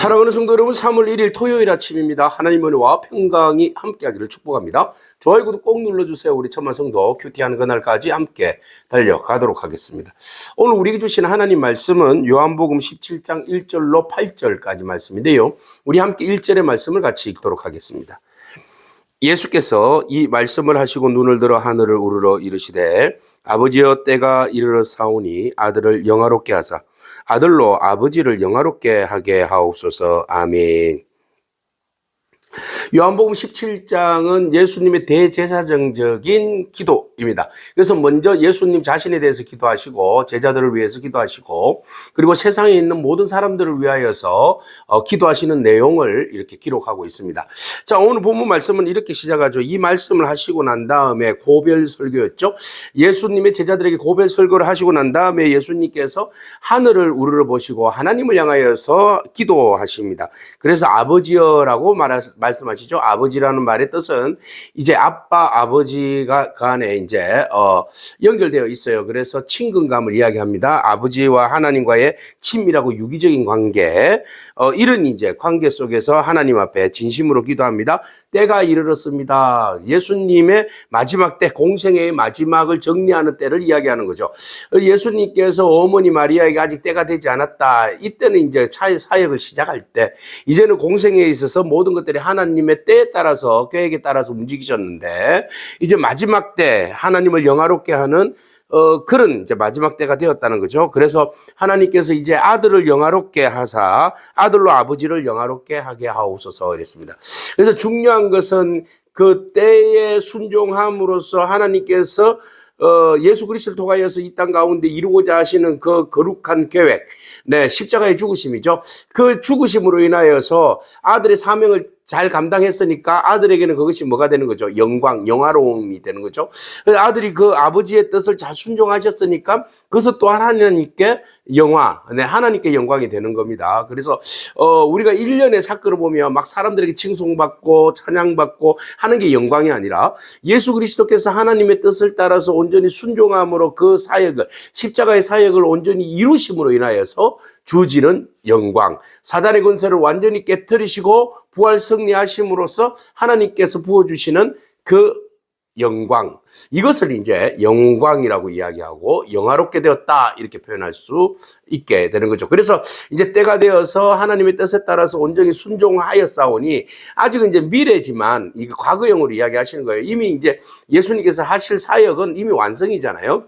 사랑하는 성도 여러분, 3월 1일 토요일 아침입니다. 하나님의 은혜와 평강이 함께하기를 축복합니다. 좋아요, 구독 꼭 눌러주세요. 우리 천만 성도 큐티하는 그날까지 함께 달려가도록 하겠습니다. 오늘 우리에게 주신 하나님 말씀은 요한복음 17장 1절로 8절까지 말씀인데요. 우리 함께 1절의 말씀을 같이 읽도록 하겠습니다. 예수께서 이 말씀을 하시고 눈을 들어 하늘을 우러러 이르시되 아버지여 때가 이르렀사오니 아들을 영화롭게 하사 아들로 아버지를 영화롭게 하게 하옵소서. 아멘. 요한복음 17장은 예수님의 대제사장적인 기도입니다. 그래서 먼저 예수님 자신에 대해서 기도하시고 제자들을 위해서 기도하시고 그리고 세상에 있는 모든 사람들을 위하여서 기도하시는 내용을 이렇게 기록하고 있습니다. 자, 오늘 본문 말씀은 이렇게 시작하죠. 이 말씀을 하시고 난 다음에 고별 설교였죠. 예수님의 제자들에게 고별 설교를 하시고 난 다음에 예수님께서 하늘을 우러러 보시고 하나님을 향하여서 기도하십니다. 그래서 아버지여라고 말씀하시죠. 아버지라는 말의 뜻은 이제 아빠, 아버지가 간에 이제 연결되어 있어요. 그래서 친근감을 이야기합니다. 아버지와 하나님과의 친밀하고 유기적인 관계, 이런 이제 관계 속에서 하나님 앞에 진심으로 기도합니다. 때가 이르렀습니다. 예수님의 마지막 때, 공생애의 마지막을 정리하는 때를 이야기하는 거죠. 예수님께서 어머니 마리아에게 아직 때가 되지 않았다. 이때는 이제 사역을 시작할 때, 이제는 공생애에 있어서 모든 것들이 하나님의 때에 따라서, 계획에 따라서 움직이셨는데, 이제 마지막 때 하나님을 영화롭게 하는 그런 이제 마지막 때가 되었다는 거죠. 그래서 하나님께서 이제 아들을 영화롭게 하사 아들로 아버지를 영화롭게 하게 하옵소서 이랬습니다. 그래서 중요한 것은 그 때에 순종함으로써 하나님께서 예수 그리스도를 통하여서 이 땅 가운데 이루고자 하시는 그 거룩한 계획, 네, 십자가의 죽으심이죠. 그 죽으심으로 인하여서 아들의 사명을 잘 감당했으니까 아들에게는 그것이 뭐가 되는 거죠? 영광, 영화로움이 되는 거죠. 아들이 그 아버지의 뜻을 잘 순종하셨으니까 그것은 또 하나님께 영화, 네, 하나님께 영광이 되는 겁니다. 그래서 우리가 1년의 사건을 보면 막 사람들에게 칭송받고 찬양받고 하는 게 영광이 아니라 예수 그리스도께서 하나님의 뜻을 따라서 온전히 순종함으로 그 사역을, 십자가의 사역을 온전히 이루심으로 인하여서 주지는 영광, 사단의 권세를 완전히 깨뜨리시고 부활 승리하심으로써 하나님께서 부어주시는 그 영광, 이것을 이제 영광이라고 이야기하고 영화롭게 되었다 이렇게 표현할 수 있게 되는 거죠. 그래서 이제 때가 되어서 하나님의 뜻에 따라서 온전히 순종하였사오니, 아직은 이제 미래지만 이게 과거형으로 이야기하시는 거예요. 이미 이제 예수님께서 하실 사역은 이미 완성이잖아요.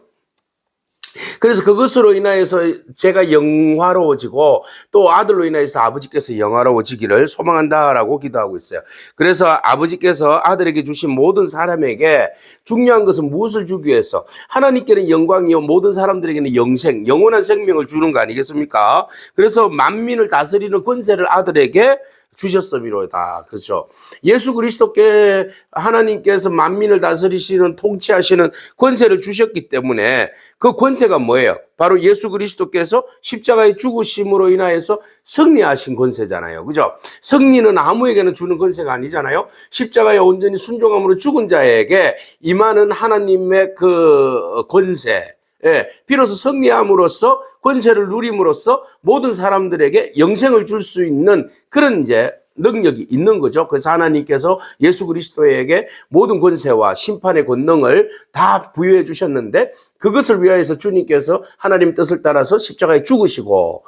그래서 그것으로 인하여서 제가 영화로워지고 또 아들로 인하여서 아버지께서 영화로워지기를 소망한다라고 기도하고 있어요. 그래서 아버지께서 아들에게 주신 모든 사람에게 중요한 것은 무엇을 주기 위해서? 하나님께는 영광이요 모든 사람들에게는 영생, 영원한 생명을 주는 거 아니겠습니까? 그래서 만민을 다스리는 권세를 아들에게 주셨음이로다. 그렇죠. 예수 그리스도께 하나님께서 만민을 다스리시는, 통치하시는 권세를 주셨기 때문에 그 권세가 뭐예요? 바로 예수 그리스도께서 십자가의 죽으심으로 인하여서 승리하신 권세잖아요. 그죠? 승리는 아무에게나 주는 권세가 아니잖아요. 십자가에 온전히 순종함으로 죽은 자에게 임하는 하나님의 그 권세, 예, 비로소 승리함으로써 권세를 누림으로써 모든 사람들에게 영생을 줄 수 있는 그런 이제 능력이 있는 거죠. 그래서 하나님께서 예수 그리스도에게 모든 권세와 심판의 권능을 다 부여해 주셨는데, 그것을 위하여서 주님께서 하나님 뜻을 따라서 십자가에 죽으시고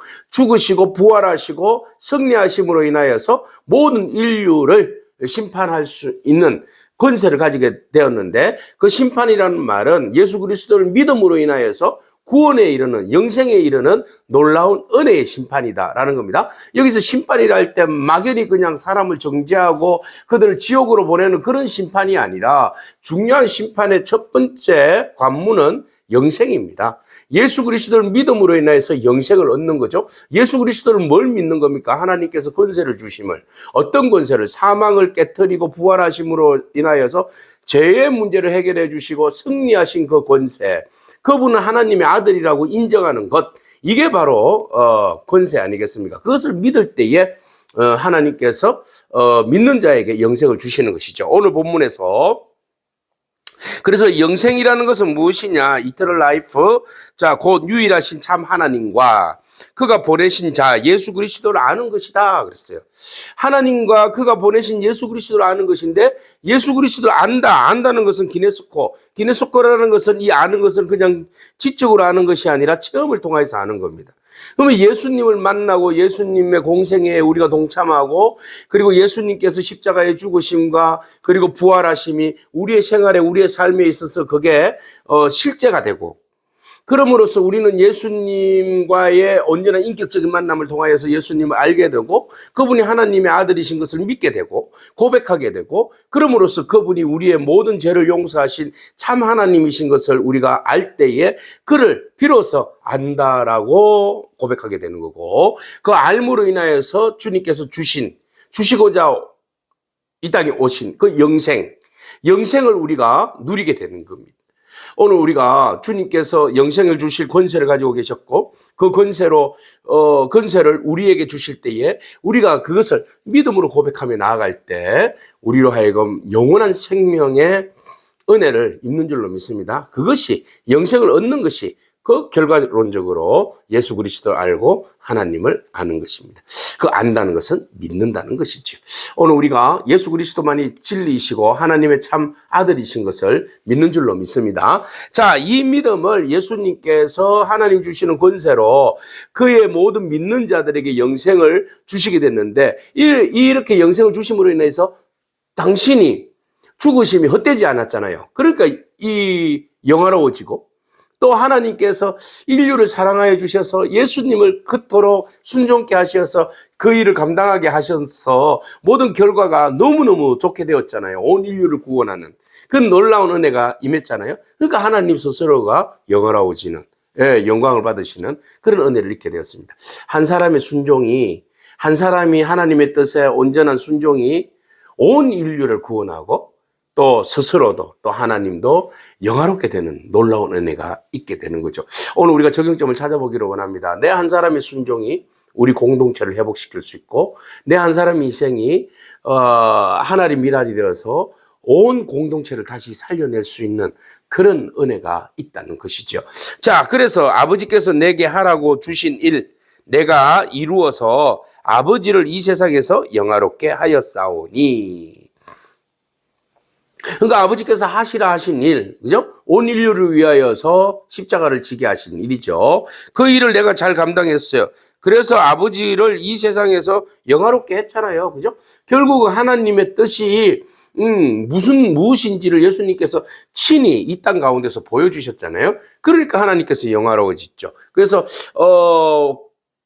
부활하시고 승리하심으로 인하여서 모든 인류를 심판할 수 있는 권세를 가지게 되었는데, 그 심판이라는 말은 예수 그리스도를 믿음으로 인하여서 구원에 이르는, 영생에 이르는 놀라운 은혜의 심판이다라는 겁니다. 여기서 심판이라 할 때 막연히 그냥 사람을 정죄하고 그들을 지옥으로 보내는 그런 심판이 아니라 중요한 심판의 첫 번째 관문은 영생입니다. 예수 그리스도를 믿음으로 인해서 영생을 얻는 거죠. 예수 그리스도를 뭘 믿는 겁니까? 하나님께서 권세를 주심을. 어떤 권세를? 사망을 깨뜨리고 부활하심으로 인하여서 죄의 문제를 해결해 주시고 승리하신 그 권세. 그분은 하나님의 아들이라고 인정하는 것. 이게 바로 권세 아니겠습니까? 그것을 믿을 때에 하나님께서 믿는 자에게 영생을 주시는 것이죠. 오늘 본문에서 그래서 영생이라는 것은 무엇이냐? 이터널 라이프. 자, 곧 유일하신 참 하나님과 그가 보내신 자 예수 그리스도를 아는 것이다 그랬어요. 하나님과 그가 보내신 예수 그리스도를 아는 것인데 예수 그리스도를 안다는 것은 기네스코라는 것은 이 아는 것은 그냥 지적으로 아는 것이 아니라 체험을 통해서 아는 겁니다. 그러면 예수님을 만나고 예수님의 공생에 우리가 동참하고 그리고 예수님께서 십자가의 죽으심과 그리고 부활하심이 우리의 생활에 우리의 삶에 있어서 그게 실제가 되고 그럼으로써 우리는 예수님과의 언제나 인격적인 만남을 통하여서 예수님을 알게 되고 그분이 하나님의 아들이신 것을 믿게 되고 고백하게 되고 그럼으로써 그분이 우리의 모든 죄를 용서하신 참 하나님이신 것을 우리가 알 때에 그를 비로소 안다라고 고백하게 되는 거고 그 알므로 인하여서 주님께서 주시고자 이 땅에 오신 그 영생을 우리가 누리게 되는 겁니다. 오늘 우리가 주님께서 영생을 주실 권세를 가지고 계셨고 그 권세를 우리에게 주실 때에 우리가 그것을 믿음으로 고백하며 나아갈 때 우리로 하여금 영원한 생명의 은혜를 입는 줄로 믿습니다. 그것이 영생을 얻는 것이 그 결과론적으로 예수 그리스도를 알고 하나님을 아는 것입니다. 그 안다는 것은 믿는다는 것이죠. 오늘 우리가 예수 그리스도만이 진리이시고 하나님의 참 아들이신 것을 믿는 줄로 믿습니다. 자, 이 믿음을 예수님께서 하나님 주시는 권세로 그의 모든 믿는 자들에게 영생을 주시게 됐는데 이렇게 영생을 주심으로 인해서 당신이 죽으심이 헛되지 않았잖아요. 그러니까 이 영화로워지고 또 하나님께서 인류를 사랑하여 주셔서 예수님을 그토록 순종케 하셔서 그 일을 감당하게 하셔서 모든 결과가 너무너무 좋게 되었잖아요. 온 인류를 구원하는 그 놀라운 은혜가 임했잖아요. 그러니까 하나님 스스로가 영화로워지는 영광을 받으시는 그런 은혜를 입게 되었습니다. 한 사람의 순종이 한 사람이 하나님의 뜻에 온전한 순종이 온 인류를 구원하고 또 스스로도 또 하나님도 영화롭게 되는 놀라운 은혜가 있게 되는 거죠. 오늘 우리가 적용점을 찾아보기를 원합니다. 내 한 사람의 순종이 우리 공동체를 회복시킬 수 있고 내 한 사람의 희생이 하나의 미랄이 되어서 온 공동체를 다시 살려낼 수 있는 그런 은혜가 있다는 것이죠. 자, 그래서 아버지께서 내게 하라고 주신 일 내가 이루어서 아버지를 이 세상에서 영화롭게 하였사오니. 그러니까 아버지께서 하시라 하신 일, 그죠? 온 인류를 위하여서 십자가를 지게 하신 일이죠. 그 일을 내가 잘 감당했어요. 그래서 아버지를 이 세상에서 영화롭게 했잖아요. 그죠? 결국은 하나님의 뜻이 무엇인지를 예수님께서 친히 이 땅 가운데서 보여주셨잖아요. 그러니까 하나님께서 영화로워지죠. 그래서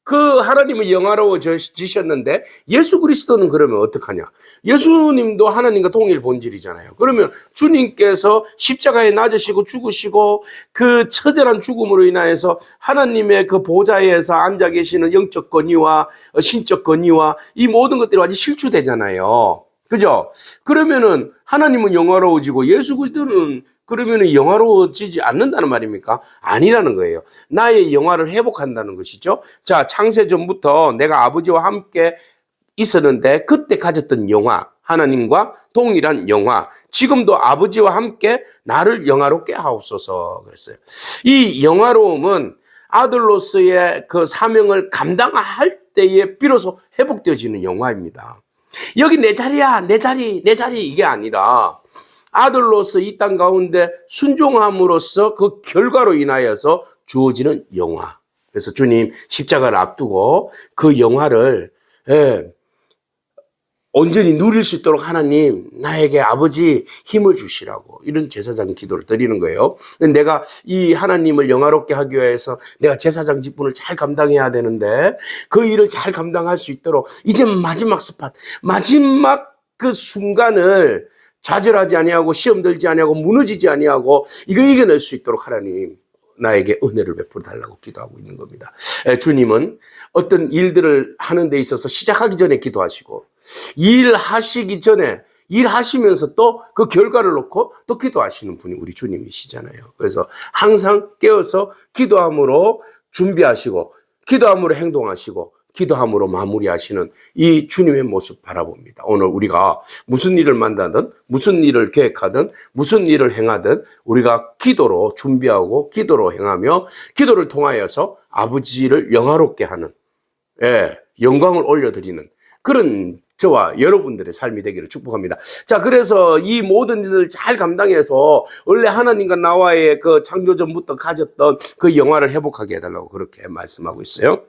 그 하나님은 영화로워지셨는데 예수 그리스도는 그러면 어떡하냐? 예수님도 하나님과 동일 본질이잖아요. 그러면 주님께서 십자가에 낮으시고 죽으시고 그 처절한 죽음으로 인하여서 하나님의 그 보좌에서 앉아 계시는 영적 권위와 신적 권위와 이 모든 것들이 완전히 실추되잖아요. 그죠? 그러면은 하나님은 영화로워지고 예수 그리스도는 그러면 영화로워지지 않는다는 말입니까? 아니라는 거예요. 나의 영화를 회복한다는 것이죠. 자, 창세 전부터 내가 아버지와 함께 있었는데 그때 가졌던 영화, 하나님과 동일한 영화, 지금도 아버지와 함께 나를 영화롭게 하옵소서 그랬어요. 이 영화로움은 아들로서의 그 사명을 감당할 때에 비로소 회복되어지는 영화입니다. 여기 내 자리야, 내 자리 이게 아니라 아들로서 이 땅 가운데 순종함으로써 그 결과로 인하여서 주어지는 영화. 그래서 주님 십자가를 앞두고 그 영화를 온전히 누릴 수 있도록 하나님 나에게 아버지 힘을 주시라고 이런 제사장 기도를 드리는 거예요. 내가 이 하나님을 영화롭게 하기 위해서 내가 제사장 직분을 잘 감당해야 되는데 그 일을 잘 감당할 수 있도록 이제 마지막 스팟, 마지막 그 순간을 좌절하지 아니하고 시험 들지 아니하고 무너지지 아니하고 이거 이겨낼 수 있도록 하나님 나에게 은혜를 베풀어 달라고 기도하고 있는 겁니다. 주님은 어떤 일들을 하는 데 있어서 시작하기 전에 기도하시고 일하시기 전에 일하시면서 또 그 결과를 놓고 또 기도하시는 분이 우리 주님이시잖아요. 그래서 항상 깨어서 기도함으로 준비하시고 기도함으로 행동하시고 기도함으로 마무리하시는 이 주님의 모습 바라봅니다. 오늘 우리가 무슨 일을 만나든 무슨 일을 계획하든 무슨 일을 행하든 우리가 기도로 준비하고 기도로 행하며 기도를 통하여서 아버지를 영화롭게 하는, 영광을 올려드리는 그런 저와 여러분들의 삶이 되기를 축복합니다. 자, 그래서 이 모든 일을 잘 감당해서 원래 하나님과 나와의 그 창조 전부터 가졌던 그 영화를 회복하게 해달라고 그렇게 말씀하고 있어요.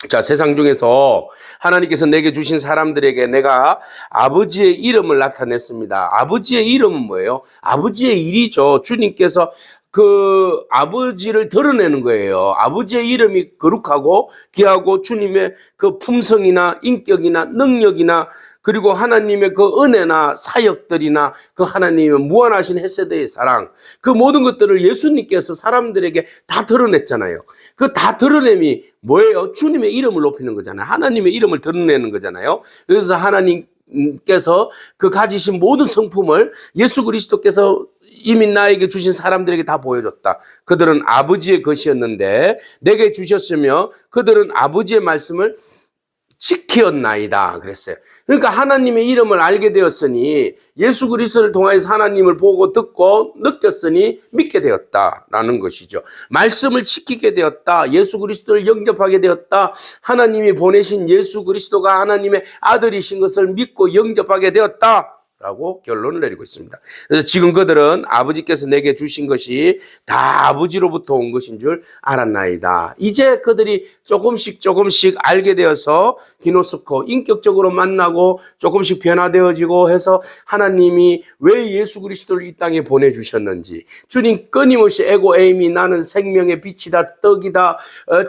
자, 세상 중에서 하나님께서 내게 주신 사람들에게 내가 아버지의 이름을 나타냈습니다. 아버지의 이름은 뭐예요? 아버지의 일이죠. 주님께서 그 아버지를 드러내는 거예요. 아버지의 이름이 거룩하고 귀하고 주님의 그 품성이나 인격이나 능력이나 그리고 하나님의 그 은혜나 사역들이나 그 하나님의 무한하신 헤세드의 사랑, 그 모든 것들을 예수님께서 사람들에게 다 드러냈잖아요. 그 다 드러냄이 뭐예요? 주님의 이름을 높이는 거잖아요. 하나님의 이름을 드러내는 거잖아요. 그래서 하나님께서 그 가지신 모든 성품을 예수 그리스도께서 이미 나에게 주신 사람들에게 다 보여줬다. 그들은 아버지의 것이었는데 내게 주셨으며 그들은 아버지의 말씀을 지키었나이다 그랬어요. 그러니까 하나님의 이름을 알게 되었으니 예수 그리스도를 통해서 하나님을 보고 듣고 느꼈으니 믿게 되었다라는 것이죠. 말씀을 지키게 되었다. 예수 그리스도를 영접하게 되었다. 하나님이 보내신 예수 그리스도가 하나님의 아들이신 것을 믿고 영접하게 되었다. 라고 결론을 내리고 있습니다. 그래서 지금 그들은 아버지께서 내게 주신 것이 다 아버지로부터 온 것인 줄 알았나이다. 이제 그들이 조금씩 알게 되어서 기노스코 인격적으로 만나고 조금씩 변화되어지고 해서 하나님이 왜 예수 그리스도를 이 땅에 보내주셨는지, 주님 끊임없이 에고 에임이 나는 생명의 빛이다, 떡이다,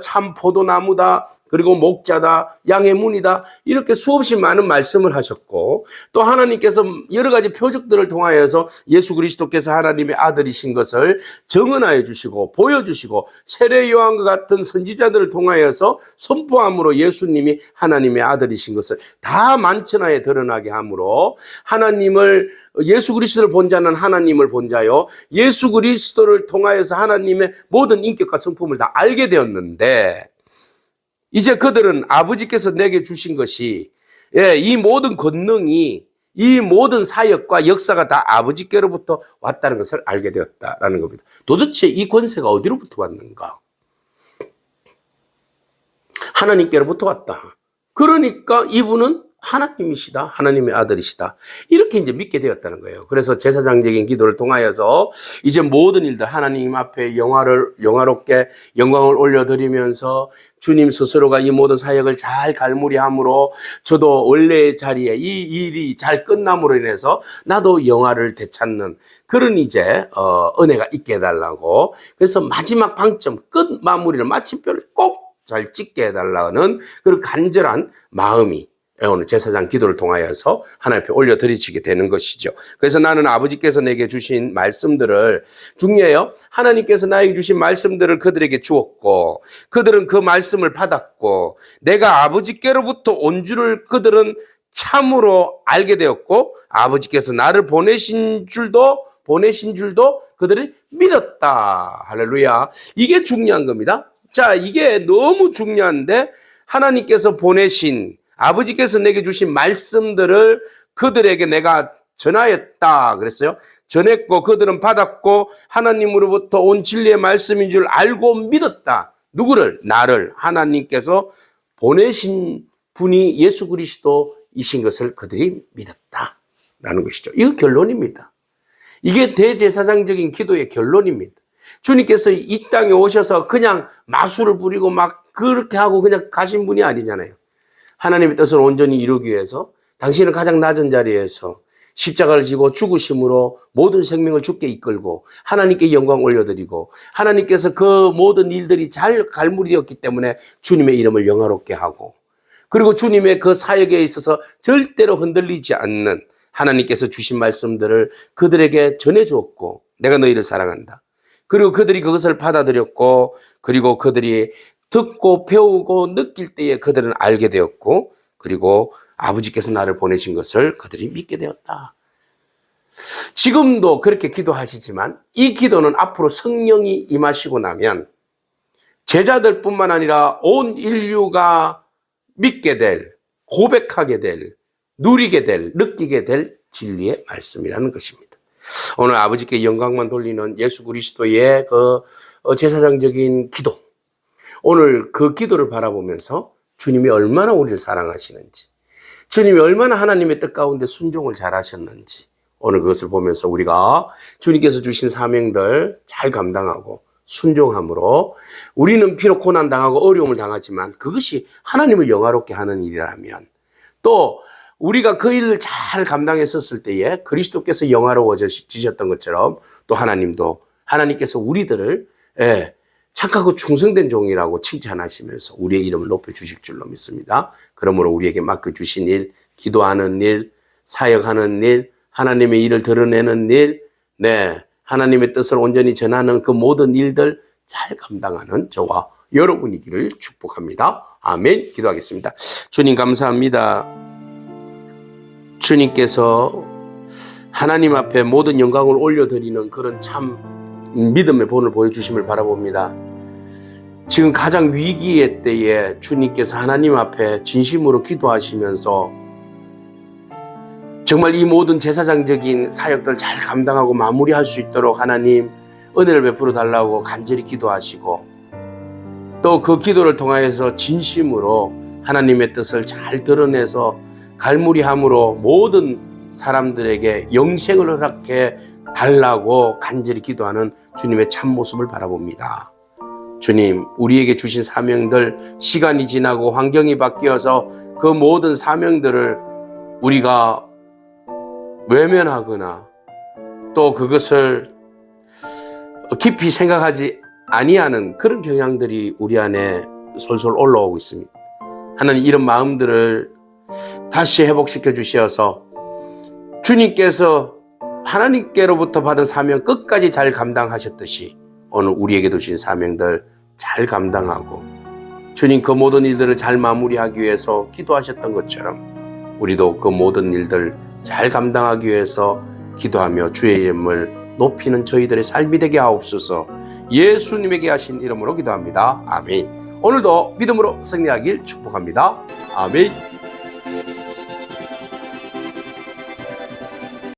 참 포도나무다, 그리고 목자다, 양의 문이다, 이렇게 수없이 많은 말씀을 하셨고, 또 하나님께서 여러 가지 표적들을 통하여서 예수 그리스도께서 하나님의 아들이신 것을 증언하여 주시고 보여주시고 세례 요한과 같은 선지자들을 통하여서 선포함으로 예수님이 하나님의 아들이신 것을 다 만천하에 드러나게 함으로 하나님을, 예수 그리스도를 본 자는 하나님을 본 자요, 예수 그리스도를 통하여서 하나님의 모든 인격과 성품을 다 알게 되었는데, 이제 그들은 아버지께서 내게 주신 것이, 이 모든 권능이, 이 모든 사역과 역사가 다 아버지께로부터 왔다는 것을 알게 되었다라는 겁니다. 도대체 이 권세가 어디로부터 왔는가? 하나님께로부터 왔다. 그러니까 이분은 하나님이시다. 하나님의 아들이시다. 이렇게 이제 믿게 되었다는 거예요. 그래서 제사장적인 기도를 통하여서 이제 모든 일들 하나님 앞에 영화롭게 영광을 올려드리면서 주님 스스로가 이 모든 사역을 잘 갈무리함으로 저도 원래의 자리에 이 일이 잘 끝남으로 인해서 나도 영화를 되찾는 그런 이제 은혜가 있게 해달라고, 그래서 마지막 방점 끝 마무리를 마침표를 꼭 잘 찍게 해달라는 그런 간절한 마음이 오늘 제사장 기도를 통하여서 하나님 앞에 올려드리시게 되는 것이죠. 그래서 나는 아버지께서 내게 주신 말씀들을, 중요해요. 하나님께서 나에게 주신 말씀들을 그들에게 주었고 그들은 그 말씀을 받았고 내가 아버지께로부터 온 줄을 그들은 참으로 알게 되었고 아버지께서 나를 보내신 줄도 그들이 믿었다. 할렐루야. 이게 중요한 겁니다. 자, 이게 너무 중요한데 하나님께서 보내신, 아버지께서 내게 주신 말씀들을 그들에게 내가 전하였다 그랬어요. 전했고 그들은 받았고 하나님으로부터 온 진리의 말씀인 줄 알고 믿었다. 누구를? 나를. 하나님께서 보내신 분이 예수 그리스도이신 것을 그들이 믿었다라는 것이죠. 이거 결론입니다. 이게 대제사장적인 기도의 결론입니다. 주님께서 이 땅에 오셔서 그냥 마술을 부리고 막 그렇게 하고 그냥 가신 분이 아니잖아요. 하나님의 뜻을 온전히 이루기 위해서 당신은 가장 낮은 자리에서 십자가를 지고 죽으심으로 모든 생명을 주께 이끌고 하나님께 영광 올려드리고 하나님께서 그 모든 일들이 잘 갈무리되었기 때문에 주님의 이름을 영화롭게 하고, 그리고 주님의 그 사역에 있어서 절대로 흔들리지 않는 하나님께서 주신 말씀들을 그들에게 전해주었고 내가 너희를 사랑한다. 그리고 그들이 그것을 받아들였고 그리고 그들이 듣고 배우고 느낄 때에 그들은 알게 되었고 그리고 아버지께서 나를 보내신 것을 그들이 믿게 되었다. 지금도 그렇게 기도하시지만 이 기도는 앞으로 성령이 임하시고 나면 제자들뿐만 아니라 온 인류가 믿게 될, 고백하게 될, 누리게 될, 느끼게 될 진리의 말씀이라는 것입니다. 오늘 아버지께 영광만 돌리는 예수 그리스도의 그 제사장적인 기도, 오늘 그 기도를 바라보면서 주님이 얼마나 우리를 사랑하시는지, 주님이 얼마나 하나님의 뜻 가운데 순종을 잘하셨는지, 오늘 그것을 보면서 우리가 주님께서 주신 사명들 잘 감당하고 순종함으로, 우리는 비록 고난당하고 어려움을 당하지만 그것이 하나님을 영화롭게 하는 일이라면, 또 우리가 그 일을 잘 감당했었을 때에 그리스도께서 영화로워지셨던 것처럼 또 하나님께서 우리들을 착하고 충성된 종이라고 칭찬하시면서 우리의 이름을 높여주실 줄로 믿습니다. 그러므로 우리에게 맡겨주신 일, 기도하는 일, 사역하는 일, 하나님의 일을 드러내는 일, 하나님의 뜻을 온전히 전하는 그 모든 일들 잘 감당하는 저와 여러분이기를 축복합니다. 아멘. 기도하겠습니다. 주님 감사합니다. 주님께서 하나님 앞에 모든 영광을 올려드리는 그런 참 믿음의 본을 보여주심을 바라봅니다. 지금 가장 위기의 때에 주님께서 하나님 앞에 진심으로 기도하시면서 정말 이 모든 제사장적인 사역들 잘 감당하고 마무리할 수 있도록 하나님 은혜를 베풀어 달라고 간절히 기도하시고, 또 그 기도를 통하여서 진심으로 하나님의 뜻을 잘 드러내서 갈무리함으로 모든 사람들에게 영생을 허락해 달라고 간절히 기도하는 주님의 참모습을 바라봅니다. 주님, 우리에게 주신 사명들, 시간이 지나고 환경이 바뀌어서 그 모든 사명들을 우리가 외면하거나 또 그것을 깊이 생각하지 아니하는 그런 경향들이 우리 안에 솔솔 올라오고 있습니다. 하나님, 이런 마음들을 다시 회복시켜 주셔서 주님께서 하나님께로부터 받은 사명 끝까지 잘 감당하셨듯이 오늘 우리에게 주신 사명들 잘 감당하고 주님 그 모든 일들을 잘 마무리하기 위해서 기도하셨던 것처럼 우리도 그 모든 일들 잘 감당하기 위해서 기도하며 주의 이름을 높이는 저희들의 삶이 되게 하옵소서. 예수님에게 하신 이름으로 기도합니다. 아멘. 오늘도 믿음으로 승리하길 축복합니다. 아멘.